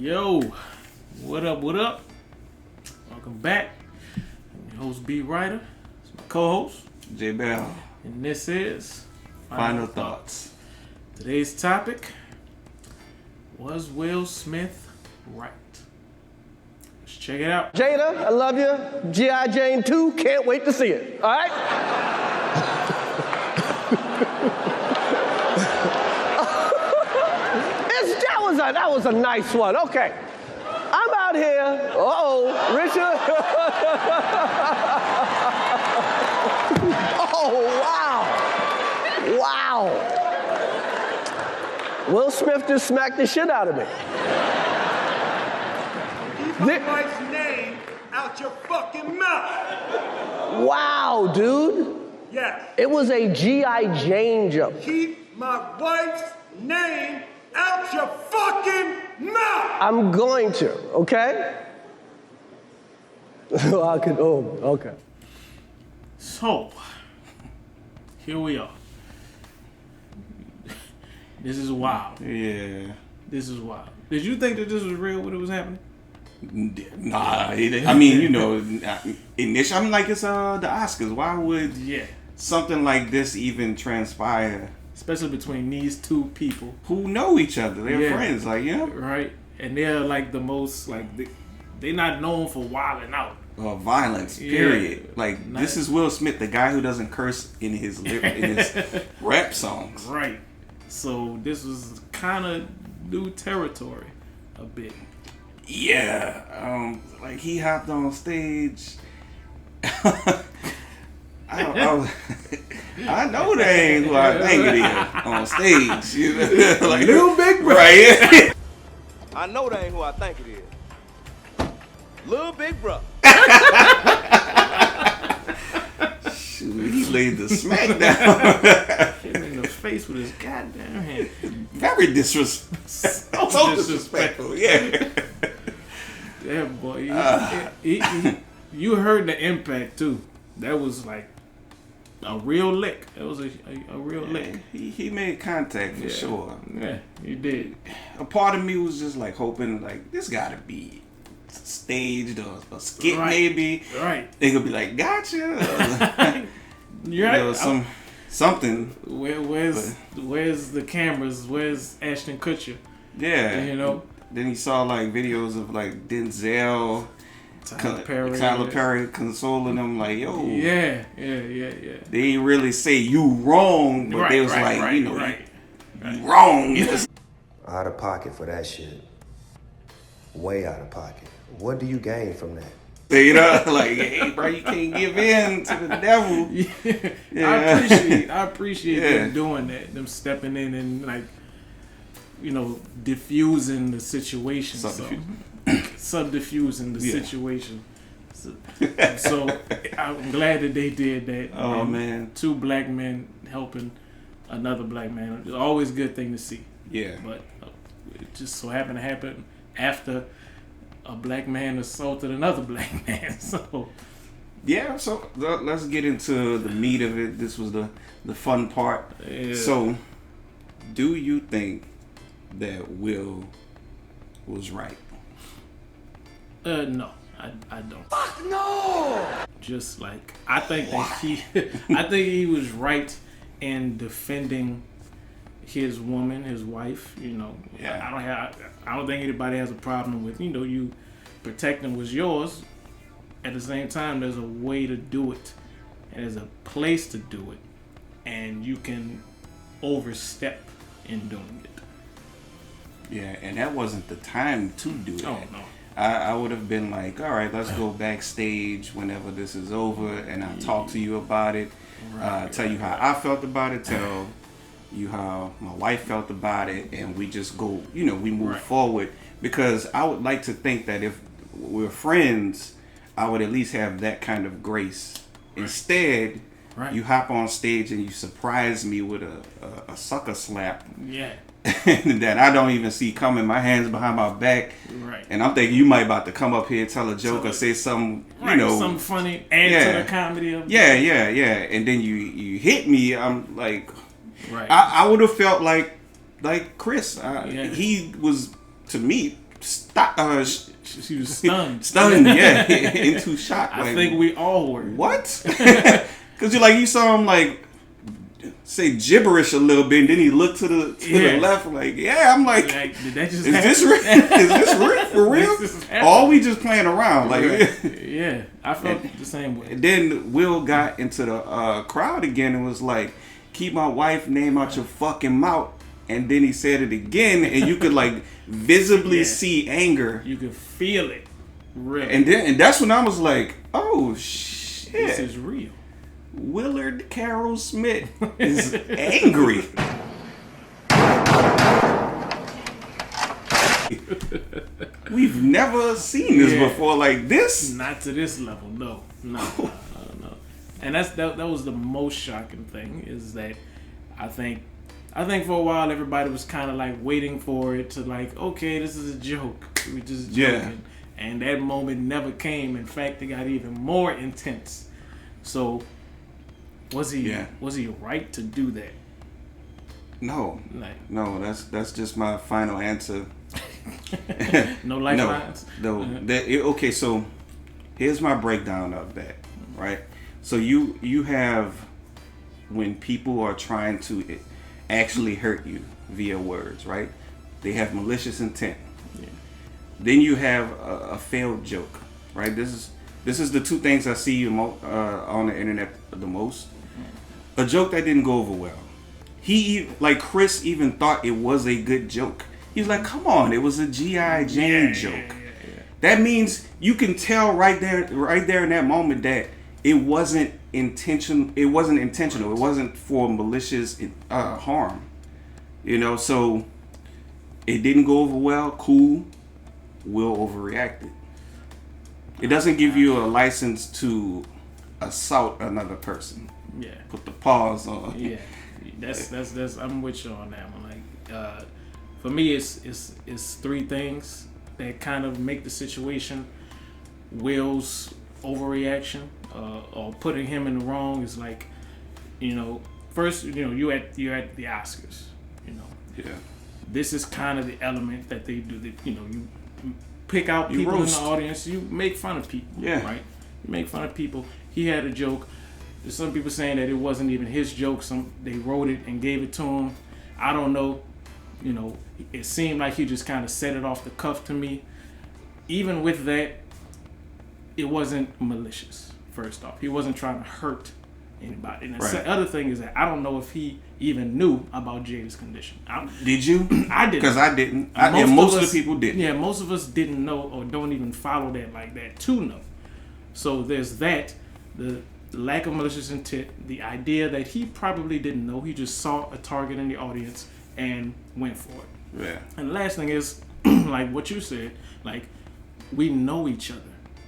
Yo, what up, what up? Welcome back. I'm your host, B. Ryder. It's my co-host, J. Bell. And this is Final Thoughts. Today's topic, was Will Smith right? Let's check it out. Jada, I love you. G.I. Jane 2, can't wait to see it. All right? That was a nice one. Okay. I'm out here. Richard. Oh, wow. Wow. Will Smith just smacked the shit out of me. Keep my wife's name out your fucking mouth. Wow, dude. Yes. It was a G.I. Jane joke. Keep my wife's name out your fucking mouth. I'm going to, okay? Okay. So, here we are. This is wild. Yeah. This is wild. Did you think that this was real when it was happening? Nah, I mean, you know, initially, I'm like, it's the Oscars. Why would something like this even transpire? Especially between these two people who know each other. They're friends, like, right? And they're like the most, like, they're not known for wilding out. Violence, period. Like, this is Will Smith, the guy who doesn't curse in his rap songs. Right. So this was kind of new territory, a bit. Yeah. Like, he hopped on stage. I know that ain't who I think it is on stage. You know? Like, Little Big Brother. Right. I know that ain't who I think it is. Little Big Brother. Shoot, he laid the smack down. Hit him in the face with his goddamn hand. Very disrespectful. So disrespectful. Yeah. Yeah, boy. You heard the impact too. That was like a real lick. It was a real lick. He made contact for sure. Yeah, he did. A part of me was just like hoping, like, this gotta be staged or a skit, maybe. Right. They could be like, gotcha. You're right. Something. Where's the cameras? Where's Ashton Kutcher? Yeah. You know. Then he saw like videos of like Denzel. Tyler Perry consoling them like, yo. Yeah. They didn't really say you wrong, but they was you wrong. Out of pocket for that shit. Way out of pocket. What do you gain from that? You know, like, hey, bro, you can't give in to the devil. Yeah. I appreciate them doing that. Them stepping in and, like, you know, diffusing the situation. Subdiffusing the situation. So I'm glad that they did that. Oh, man. Two black men helping another black man. It's always a good thing to see. Yeah. But it just so happened to happen after a black man assaulted another black man. So let's get into the meat of it. This was the fun part. Yeah. So, do you think that Will was right? No, I don't. Fuck no! Just like, I think that he was right in defending his woman, his wife. You know, I don't think anybody has a problem with, you know, you protecting what's yours. At the same time, there's a way to do it, and there's a place to do it, and you can overstep in doing it. Yeah, and that wasn't the time to do that. Oh no. I would have been like, all right, let's go backstage whenever this is over, and I'll talk to you about it. Tell you how I felt about it. Tell you how my wife felt about it, and we just go, you know, we move forward. Because I would like to think that if we're friends, I would at least have that kind of grace. Instead, you hop on stage and you surprise me with a sucker slap. Yeah. That I don't even see coming. My hands behind my back. Right. And I'm thinking you might about to come up here, tell a joke, or say something, you know, something funny, add to the comedy of yeah. And then you hit me. I'm like, I would have felt like Chris. He was, to me, She was stunned. Stunned, yeah, into shock. I think we all were. What? Because you saw him like say gibberish a little bit, and then he looked to the left, like, yeah. I'm like, did that just is this real? Is this real for real? Or are we just playing around? Like, yeah, I felt the same way. And then Will got into the crowd again and was like, keep my wife name out your fucking mouth. And then he said it again, and you could like visibly see anger. You could feel it, really. And that's when I was like, oh shit, this is real. Willard Carroll Smith is angry. We've never seen this before like this. Not to this level, no. And that was the most shocking thing, is that I think for a while everybody was kind of like waiting for it to like, okay, this is a joke. We just joking. Yeah. And that moment never came. In fact, it got even more intense. So was he right to do that? No. No, that's just my final answer. No lifelines? No. Okay, so here's my breakdown of that, right? So you have when people are trying to actually hurt you via words, right? They have malicious intent. Yeah. Then you have a failed joke, right? This is the two things I see on the internet the most. A joke that didn't go over well. Chris even thought it was a good joke. He's like, come on, it was a G.I. Jane joke. Yeah. That means you can tell right there in that moment that it wasn't intentional. It wasn't for malicious harm. So it didn't go over well. Cool. Will overreacted. It doesn't give you a license to assault another person. Yeah. Put the pause on. Yeah. That's I'm with you on that one. Like, for me, it's three things that kind of make the situation. Will's overreaction, or putting him in the wrong, is like, first, you at the Oscars, Yeah. This is kind of the element that they do. That you pick out people in the audience. You make fun of people. Yeah. Right. You make fun of people. He had a joke. There's some people saying that it wasn't even his joke. They wrote it and gave it to him. I don't know. It seemed like he just kind of set it off the cuff to me. Even with that, it wasn't malicious. First off, he wasn't trying to hurt anybody. And the other thing is that I don't know if he even knew about Jada's condition. Did you? I didn't. Because I didn't. Most of the people didn't. Yeah, most of us didn't know or don't even follow that like that to know. So there's that. The lack of malicious intent. The idea that he probably didn't know. He just saw a target in the audience and went for it. Yeah. And the last thing is, like what you said, like, we know each other.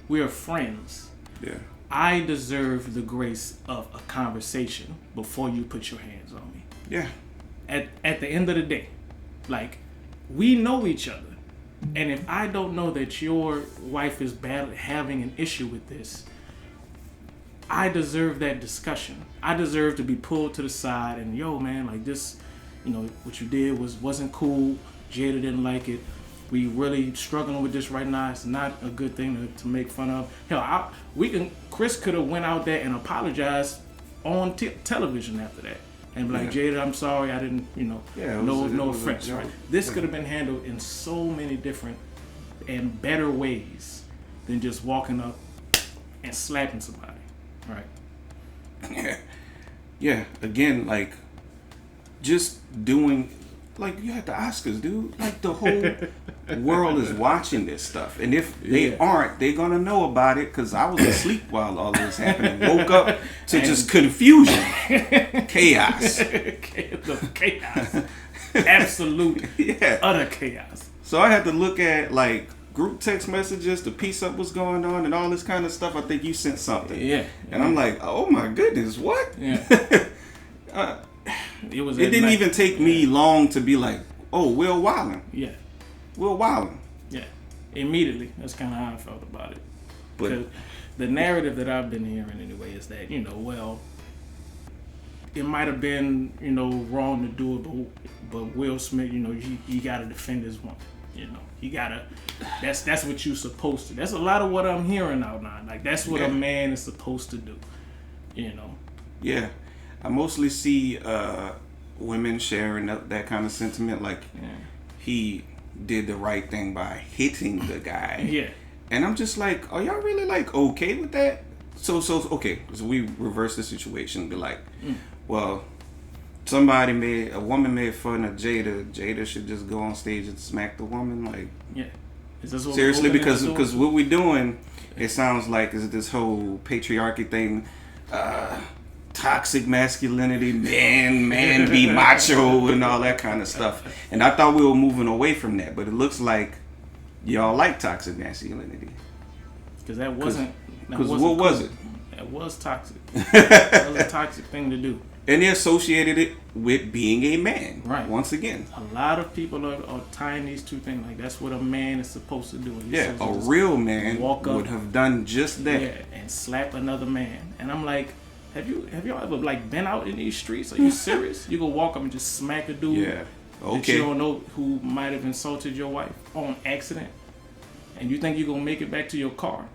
We are friends. Yeah. I deserve the grace of a conversation before you put your hands on me. Yeah. At the end of the day, like, we know each other. And if I don't know that your wife is having an issue with this, I deserve that discussion. I deserve to be pulled to the side and, yo, man, like this, what you did wasn't cool. Jada didn't like it. We really struggling with this right now. It's not a good thing to make fun of. Hell, Chris could have went out there and apologized on television after that, and be like, Jada, I'm sorry, I didn't, no offense, right? This could have been handled in so many different and better ways than just walking up and slapping somebody, right? Yeah. Again, like, just doing. Like, you had the Oscars, dude. Like, the whole world is watching this stuff. And if they aren't, they're going to know about it, because I was asleep while all this happened. Woke up to just confusion. Chaos. Chaos. Absolute, utter chaos. So I had to look at, like, group text messages to piece up what's going on and all this kind of stuff. I think you sent something. Yeah. And I'm like, oh, my goodness, what? Yeah. It didn't even take me long to be like, oh, Will wildin'. Yeah. Will wildin'. Yeah. Immediately. That's kind of how I felt about it. But the narrative that I've been hearing anyway is that, well, it might have been, wrong to do it, but Will Smith, he got to defend his woman. You know, you gotta. That's what you're supposed to. That's a lot of what I'm hearing out now. Like that's what a man is supposed to do. You know. Yeah, I mostly see women sharing that kind of sentiment. Like he did the right thing by hitting the guy. Yeah. And I'm just like, are y'all really like okay with that? So okay. So we reverse the situation and be like, well. A woman made fun of Jada. Jada should just go on stage and smack the woman, like. Yeah. Is this what seriously, because what we're doing, it sounds like is this whole patriarchy thing, toxic masculinity, man be macho and all that kind of stuff. And I thought we were moving away from that, but it looks like y'all like toxic masculinity. Because that wasn't. Because what was it? That was toxic. That was a toxic thing to do. And they associated it with being a man. Right. Once again. A lot of people are tying these two things. Like, that's what a man is supposed to do. A real man would have done just that. Yeah, and slap another man. And I'm like, have y'all ever, like, been out in these streets? Are you serious? You go walk up and just smack a dude that you don't know who might have insulted your wife on accident? And you think you're going to make it back to your car?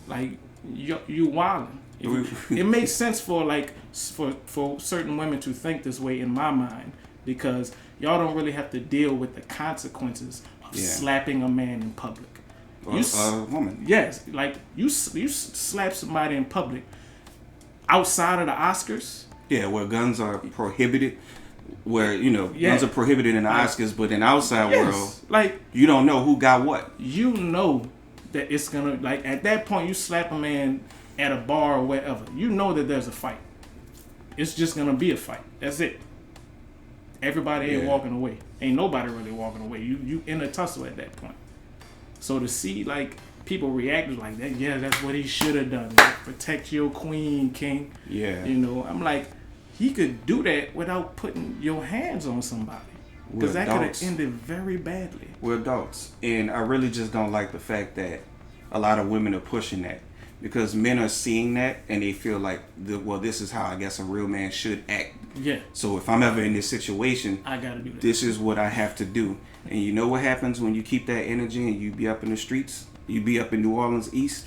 Like, you wilding. It makes sense for certain women to think this way in my mind, because y'all don't really have to deal with the consequences of slapping a man in public. Or a woman. Yes, like you slap somebody in public outside of the Oscars. Yeah, where guns are prohibited. Where guns are prohibited in the Oscars, but in the outside world, like you don't know who got what. You know that it's gonna, like, at that point you slap a man at a bar or wherever, you know that there's a fight. It's just gonna be a fight. That's it. Everybody ain't walking away. Ain't nobody really walking away. You in a tussle at that point. So to see like people react like that, that's what he should have done. Like, protect your queen, king. Yeah. I'm like, he could do that without putting your hands on somebody. Because that could have ended very badly. We're adults. And I really just don't like the fact that a lot of women are pushing that. Because men are seeing that and they feel like, this is how I guess a real man should act. Yeah. So if I'm ever in this situation, I gotta do that. This is what I have to do. And you know what happens when you keep that energy and you be up in the streets? You be up in New Orleans East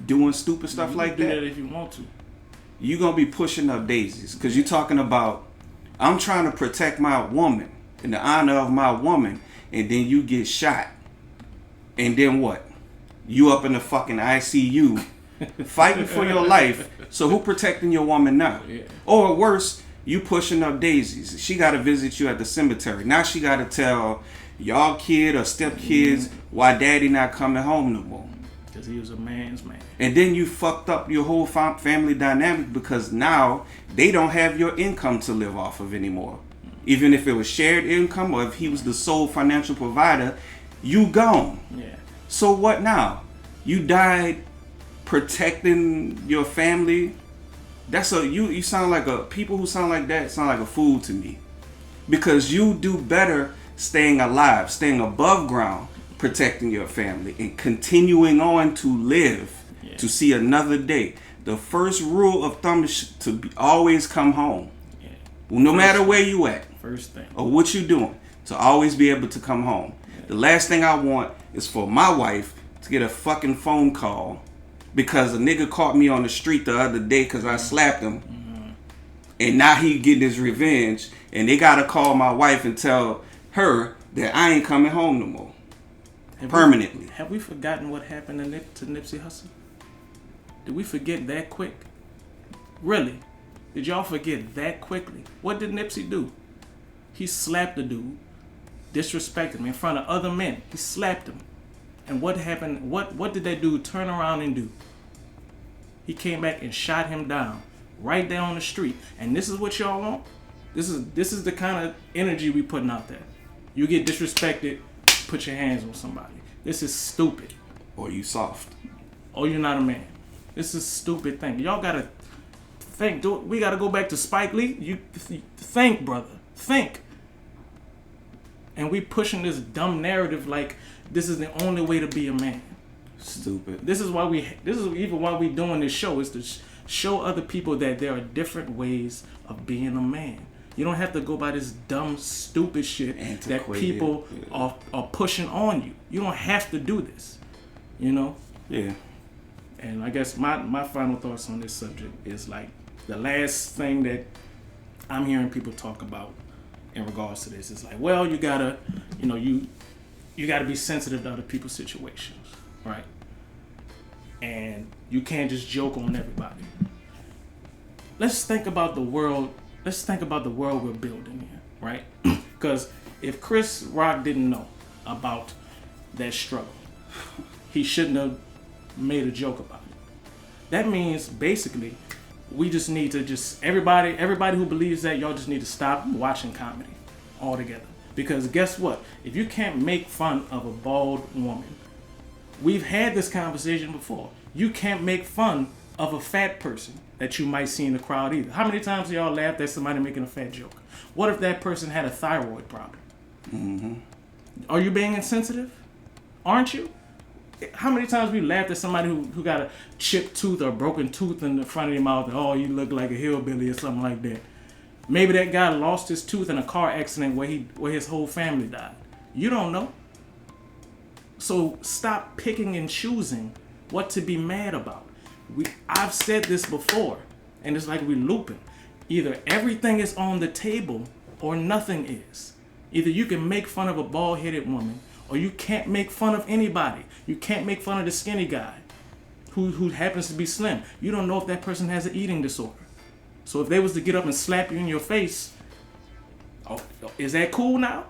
doing stupid stuff like that. You can do that if you want to. You're going to be pushing up daisies. Because you're talking about, I'm trying to protect my woman and the honor of my woman. And then you get shot. And then what? You up in the fucking ICU fighting for your life. So who protecting your woman now? Yeah. Or worse, you pushing up daisies. She got to visit you at the cemetery. Now she got to tell y'all kid or stepkids why daddy not coming home no more. Because he was a man's man. And then you fucked up your whole family dynamic because now they don't have your income to live off of anymore. Even if it was shared income or if he was the sole financial provider, you gone. Yeah. So what now? You died protecting your family. That's you sound like people who sound like that sound like a fool to me. Because you do better staying alive, staying above ground, protecting your family and continuing on to live to see another day. The first rule of thumb is to always come home. Yeah. No matter where you at. First thing. Or what you doing. To always be able to come home. Yeah. The last thing I want is for my wife to get a fucking phone call because a nigga caught me on the street the other day because I slapped him. Mm-hmm. And now he getting his revenge. And they gotta call my wife and tell her that I ain't coming home no more. Permanently. Have we forgotten what happened to Nipsey Hussle? Did we forget that quick? Really? Did y'all forget that quickly? What did Nipsey do? He slapped the dude, disrespected him in front of other men. He slapped him. And what happened? What did that dude turn around and do? He came back and shot him down right there on the street. And this is what y'all want? This is the kind of energy we putting out there. You get disrespected, put your hands on somebody. This is stupid. Or you soft. Or you're not a man. This is a stupid thing. Y'all gotta think. We gotta go back to Spike Lee. You think, brother. Think. And we pushing this dumb narrative like this is the only way to be a man. Stupid. This is even why we doing this show, is to show other people that there are different ways of being a man. You don't have to go by this dumb, stupid shit that people are pushing on you. You don't have to do this. You know? Yeah. And I guess my final thoughts on this subject is like the last thing that I'm hearing people talk about in regards to this is like, well, you gotta be sensitive to other people's situations, right? And you can't just joke on everybody. Let's think about the world. Let's think about the world we're building here, right? Because if Chris Rock didn't know about that struggle, he shouldn't have made a joke about it. That means basically we just need to everybody who believes that, y'all just need to stop watching comedy altogether. Because guess what? If you can't make fun of a bald woman, we've had this conversation before. You can't make fun of a fat person that you might see in the crowd either. How many times have y'all laughed at somebody making a fat joke? What if that person had a thyroid problem? Mm-hmm. Are you being insensitive? Aren't you? How many times we laughed at somebody who got a chipped tooth or broken tooth in the front of their mouth and, oh, you look like a hillbilly or something like that? Maybe that guy lost his tooth in a car accident where his whole family died. You don't know. So stop picking and choosing what to be mad about. I've said this before, and it's like we're looping. Either everything is on the table or nothing is. Either you can make fun of a bald-headed woman or you can't make fun of anybody. You can't make fun of the skinny guy who happens to be slim. You don't know if that person has an eating disorder. So if they was to get up and slap you in your face, is that cool now?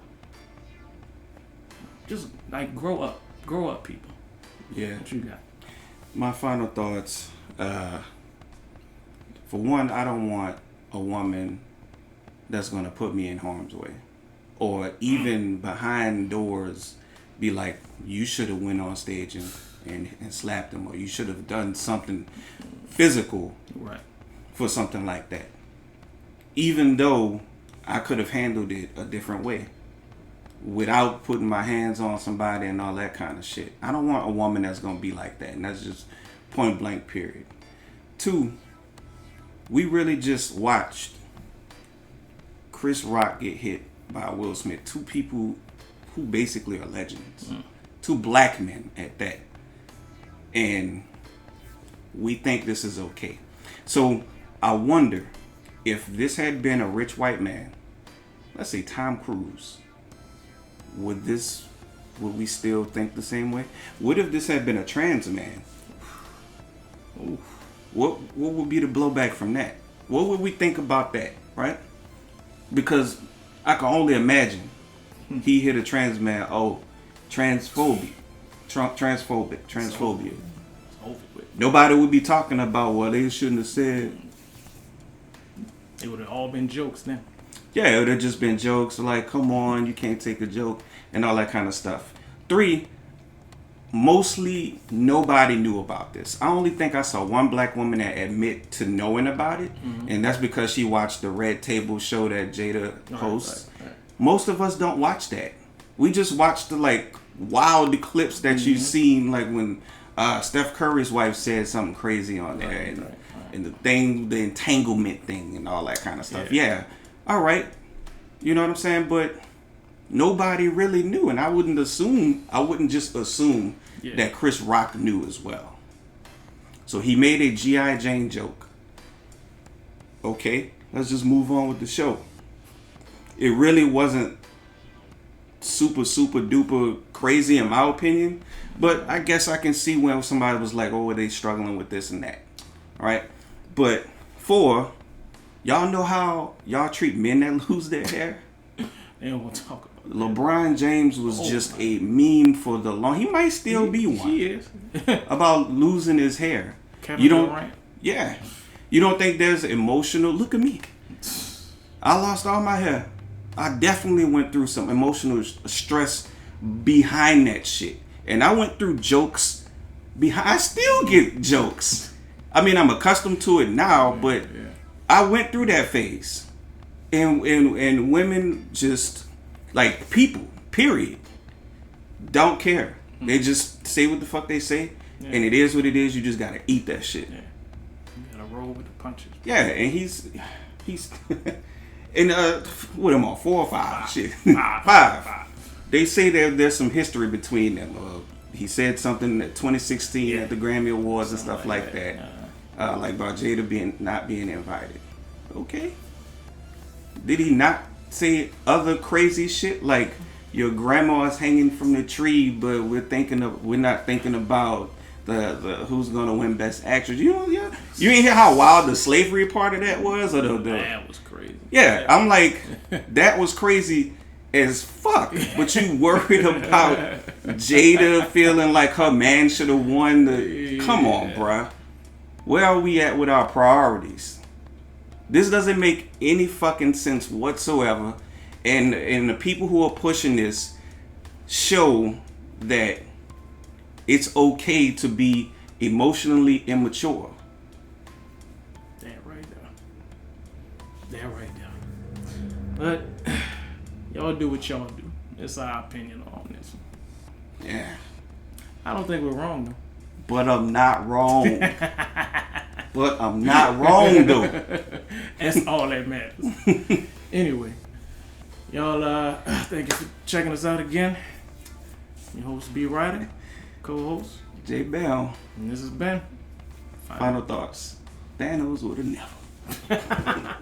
Just like grow up. Grow up, people. Yeah. What you got? My final thoughts. For one, I don't want a woman that's gonna put me in harm's way, or even behind doors, be like, you should have went on stage and slapped him, or you should have done something physical, right, for something like that. Even though I could have handled it a different way, without putting my hands on somebody and all that kind of shit. I don't want a woman that's gonna be like that, and that's just point blank period. 2, we really just watched Chris Rock get hit by Will Smith. 2 people who basically are legends. 2 black men at that. And we think this is okay. So I wonder if this had been a rich white man, let's say Tom Cruise, would we still think the same way? What if this had been a trans man? Ooh. What would be the blowback from that? What would we think about that, right? Because I can only imagine he hit a trans man. Oh, transphobia. Nobody would be talking about what they shouldn't have said. It would have all been jokes then. Yeah, it would have just been jokes like, come on, you can't take a joke, and all that kind of stuff. 3, mostly nobody knew about this. I only think I saw one black woman that admit to knowing about it, and that's because she watched the Red Table show that Jada hosts. Right. Most of us don't watch that. We just watch the wild clips that you've seen, like when Steph Curry's wife said something crazy on there, and the entanglement thing and all that kind of stuff. Yeah. All right, you know what I'm saying? But nobody really knew, and I wouldn't just assume that Chris Rock knew as well. So he made a G.I. Jane joke. Okay, let's just move on with the show. It really wasn't super duper crazy in my opinion, but I guess I can see when somebody was like, oh, are they struggling with this and that? All right, but 4, y'all know how y'all treat men that lose their hair? They don't want to talk about that. LeBron James was just a meme for the long. He might still be one. He is. About losing his hair. Kevin Durant. Yeah. You don't think there's emotional? Look at me. I lost all my hair. I definitely went through some emotional stress behind that shit. And I went through jokes behind. I still get jokes. I mean, I'm accustomed to it now, but I went through that phase. And women just, like, people, period, don't care. They just say what the fuck they say, and it is what it is. You just gotta eat that shit. Yeah. You gotta roll with the punches. Yeah, and he's And what am I? 4 or 5? Shit, 5. They say there's some history between them. He said something at 2016 at the Grammy Awards and stuff like that. Like about Jada not being invited. Okay. Did he not say other crazy shit like your grandma's hanging from the tree, but we're not thinking about the who's gonna win Best Actress? You ain't hear how wild the slavery part of that was, or that was crazy. Yeah, I'm like, that was crazy as fuck. But you worried about Jada feeling like her man should have won the? Come on, bruh. Where are we at with our priorities? This doesn't make any fucking sense whatsoever. And the people who are pushing this show that it's okay to be emotionally immature. That right there. But y'all do what y'all do. It's our opinion on this one. Yeah. I don't think we're wrong though. But I'm not wrong. Though. That's all that matters. Anyway, y'all, thank you for checking us out again. Your host, B. Ryder, co-host J. Bell. And this has been Final Thoughts. Thanos would have never.